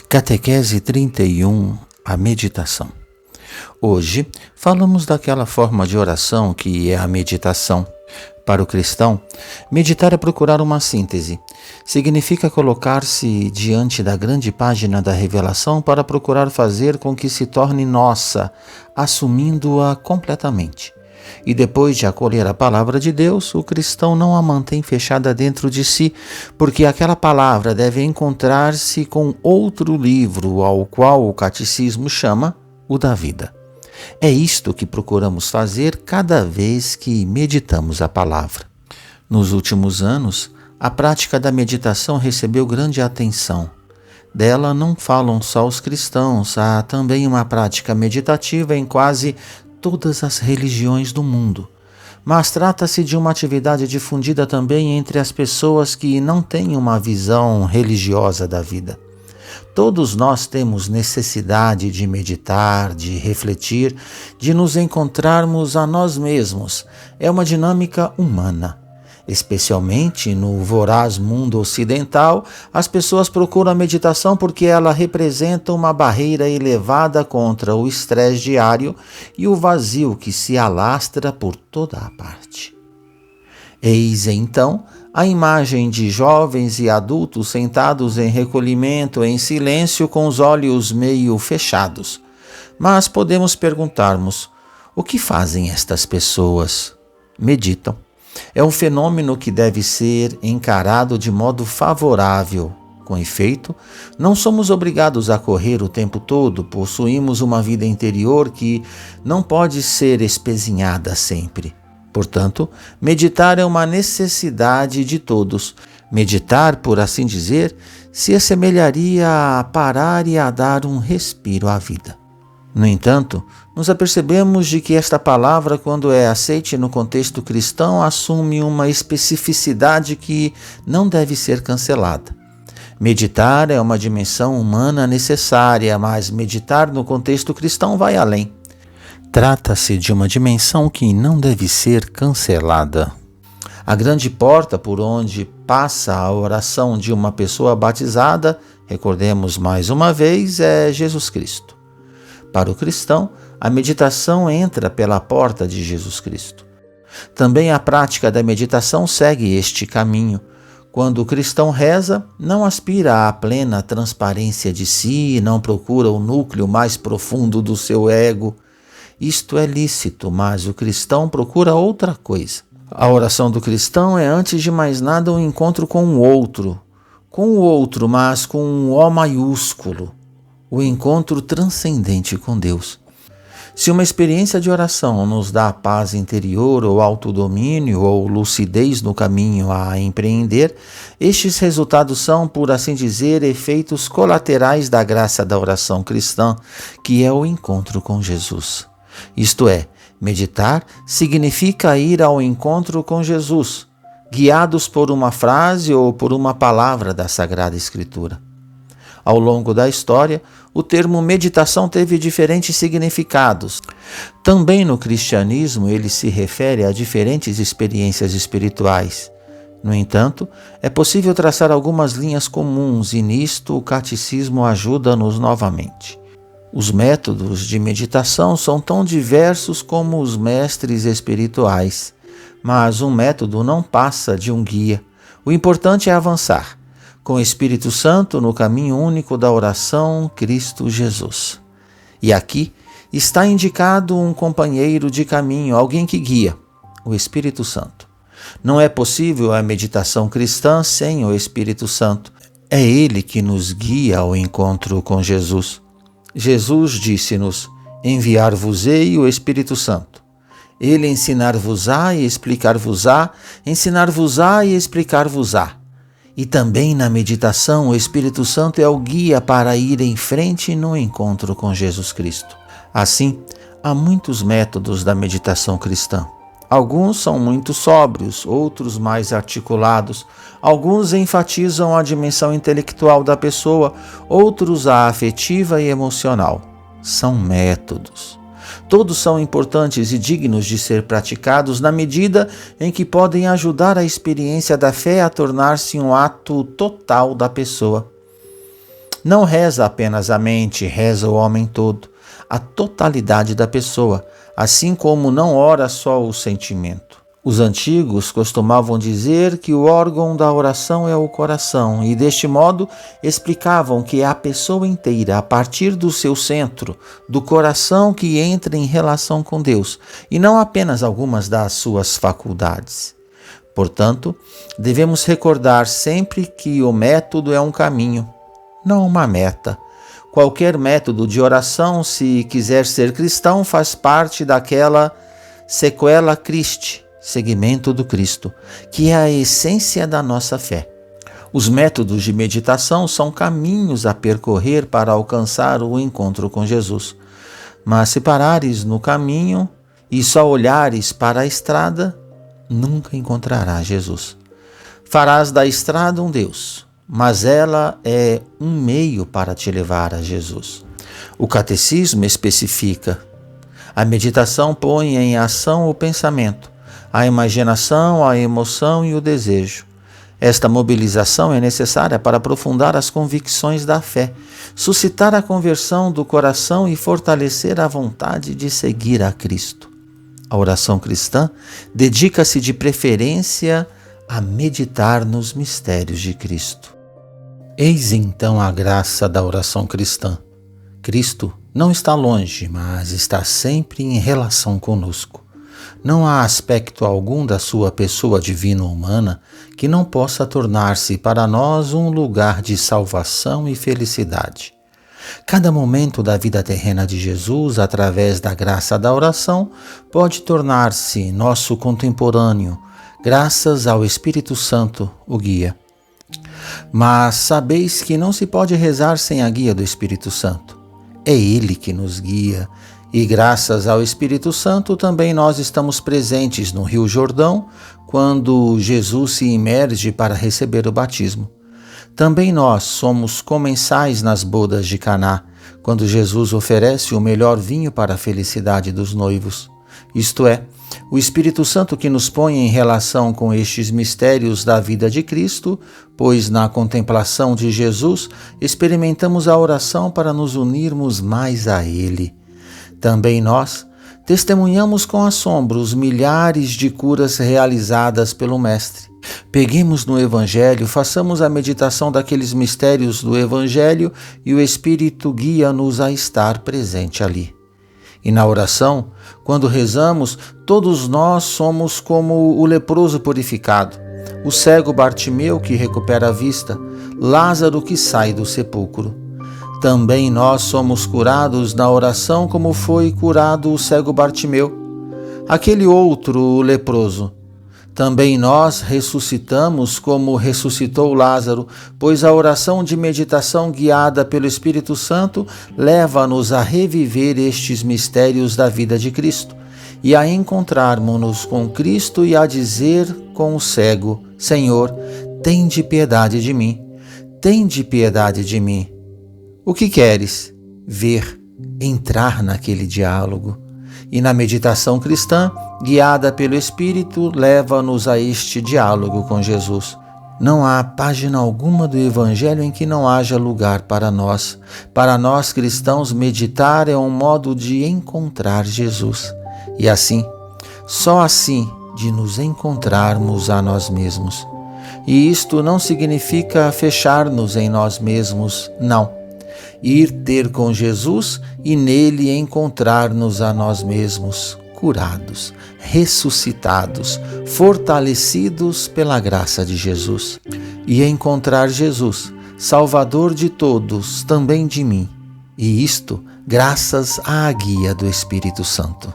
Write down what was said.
Catequese 31, a meditação. Hoje falamos daquela forma de oração que é a meditação. Para o cristão, meditar é procurar uma síntese. Significa colocar-se diante da grande página da revelação para procurar fazer com que se torne nossa, assumindo-a completamente. E depois de acolher a palavra de Deus, o cristão não a mantém fechada dentro de si, porque aquela palavra deve encontrar-se com outro livro, ao qual o catecismo chama o da vida. É isto que procuramos fazer cada vez que meditamos a palavra. Nos últimos anos, a prática da meditação recebeu grande atenção. Dela não falam só os cristãos, há também uma prática meditativa em quase todas as religiões do mundo. Mas trata-se de uma atividade difundida também entre as pessoas que não têm uma visão religiosa da vida. Todos nós temos necessidade de meditar, de refletir, de nos encontrarmos a nós mesmos. É uma dinâmica humana. Especialmente no voraz mundo ocidental, as pessoas procuram a meditação porque ela representa uma barreira elevada contra o estresse diário e o vazio que se alastra por toda a parte. Eis então a imagem de jovens e adultos sentados em recolhimento, em silêncio, com os olhos meio fechados. Mas podemos perguntarmos: o que fazem estas pessoas? Meditam. É um fenômeno que deve ser encarado de modo favorável. Com efeito, não somos obrigados a correr o tempo todo, possuímos uma vida interior que não pode ser espezinhada sempre. Portanto, meditar é uma necessidade de todos. Meditar, por assim dizer, se assemelharia a parar e a dar um respiro à vida. No entanto, nos apercebemos de que esta palavra, quando é aceite no contexto cristão, assume uma especificidade que não deve ser cancelada. Meditar é uma dimensão humana necessária, mas meditar no contexto cristão vai além. Trata-se de uma dimensão que não deve ser cancelada. A grande porta por onde passa a oração de uma pessoa batizada, recordemos mais uma vez, é Jesus Cristo. Para o cristão, a meditação entra pela porta de Jesus Cristo. Também a prática da meditação segue este caminho. Quando o cristão reza, não aspira à plena transparência de si, não procura o núcleo mais profundo do seu ego. Isto é lícito, mas o cristão procura outra coisa. A oração do cristão é, antes de mais nada, um encontro com o outro, mas com um O maiúsculo. O encontro transcendente com Deus. Se uma experiência de oração nos dá paz interior ou autodomínio ou lucidez no caminho a empreender, estes resultados são, por assim dizer, efeitos colaterais da graça da oração cristã, que é o encontro com Jesus. Isto é, meditar significa ir ao encontro com Jesus, guiados por uma frase ou por uma palavra da Sagrada Escritura. Ao longo da história, o termo meditação teve diferentes significados. Também no cristianismo ele se refere a diferentes experiências espirituais. No entanto, é possível traçar algumas linhas comuns e nisto o catecismo ajuda-nos novamente. Os métodos de meditação são tão diversos como os mestres espirituais, mas um método não passa de um guia. O importante é avançar com o Espírito Santo no caminho único da oração, Cristo Jesus. E aqui está indicado um companheiro de caminho, alguém que guia, o Espírito Santo. Não é possível a meditação cristã sem o Espírito Santo. É Ele que nos guia ao encontro com Jesus. Jesus disse-nos: enviar-vos-ei o Espírito Santo. Ele ensinar-vos-á e explicar-vos-á, ensinar-vos-á e explicar-vos-á. E também na meditação o Espírito Santo é o guia para ir em frente no encontro com Jesus Cristo. Assim, há muitos métodos da meditação cristã. Alguns são muito sóbrios, outros mais articulados. Alguns enfatizam a dimensão intelectual da pessoa, outros a afetiva e emocional. São métodos. Todos são importantes e dignos de ser praticados na medida em que podem ajudar a experiência da fé a tornar-se um ato total da pessoa. Não reza apenas a mente, reza o homem todo, a totalidade da pessoa, assim como não ora só o sentimento. Os antigos costumavam dizer que o órgão da oração é o coração e, deste modo, explicavam que é a pessoa inteira, a partir do seu centro, do coração, que entra em relação com Deus, e não apenas algumas das suas faculdades. Portanto, devemos recordar sempre que o método é um caminho, não uma meta. Qualquer método de oração, se quiser ser cristão, faz parte daquela sequela Christi, seguimento do Cristo, que é a essência da nossa fé. Os métodos de meditação são caminhos a percorrer para alcançar o encontro com Jesus. Mas se parares no caminho e só olhares para a estrada, nunca encontrarás Jesus. Farás da estrada um Deus, mas ela é um meio para te levar a Jesus. O catecismo especifica: a meditação põe em ação o pensamento, a imaginação, a emoção e o desejo. Esta mobilização é necessária para aprofundar as convicções da fé, suscitar a conversão do coração e fortalecer a vontade de seguir a Cristo. A oração cristã dedica-se de preferência a meditar nos mistérios de Cristo. Eis então a graça da oração cristã. Cristo não está longe, mas está sempre em relação conosco. Não há aspecto algum da sua pessoa divino-humana que não possa tornar-se para nós um lugar de salvação e felicidade. Cada momento da vida terrena de Jesus, através da graça da oração, pode tornar-se nosso contemporâneo, graças ao Espírito Santo, o guia. Mas sabeis que não se pode rezar sem a guia do Espírito Santo. É Ele que nos guia, e graças ao Espírito Santo também nós estamos presentes no Rio Jordão, quando Jesus se imerge para receber o batismo. Também nós somos comensais nas bodas de Caná, quando Jesus oferece o melhor vinho para a felicidade dos noivos. Isto é, o Espírito Santo que nos põe em relação com estes mistérios da vida de Cristo, pois na contemplação de Jesus experimentamos a oração para nos unirmos mais a Ele. Também nós testemunhamos com assombro os milhares de curas realizadas pelo Mestre. Peguemos no Evangelho, façamos a meditação daqueles mistérios do Evangelho e o Espírito guia-nos a estar presente ali. E na oração, quando rezamos, todos nós somos como o leproso purificado, o cego Bartimeu que recupera a vista, Lázaro que sai do sepulcro. Também nós somos curados na oração como foi curado o cego Bartimeu, aquele outro leproso. Também nós ressuscitamos como ressuscitou Lázaro, pois a oração de meditação guiada pelo Espírito Santo leva-nos a reviver estes mistérios da vida de Cristo e a encontrarmos-nos com Cristo e a dizer com o cego: Senhor, tende piedade de mim, tende piedade de mim. O que queres? Ver, entrar naquele diálogo. E na meditação cristã, guiada pelo Espírito, leva-nos a este diálogo com Jesus. Não há página alguma do Evangelho em que não haja lugar para nós. Para nós cristãos, meditar é um modo de encontrar Jesus. E assim, só assim, de nos encontrarmos a nós mesmos. E isto não significa fechar-nos em nós mesmos, não. Ir ter com Jesus e nele encontrar-nos a nós mesmos, curados, ressuscitados, fortalecidos pela graça de Jesus. E encontrar Jesus, Salvador de todos, também de mim. E isto graças à guia do Espírito Santo.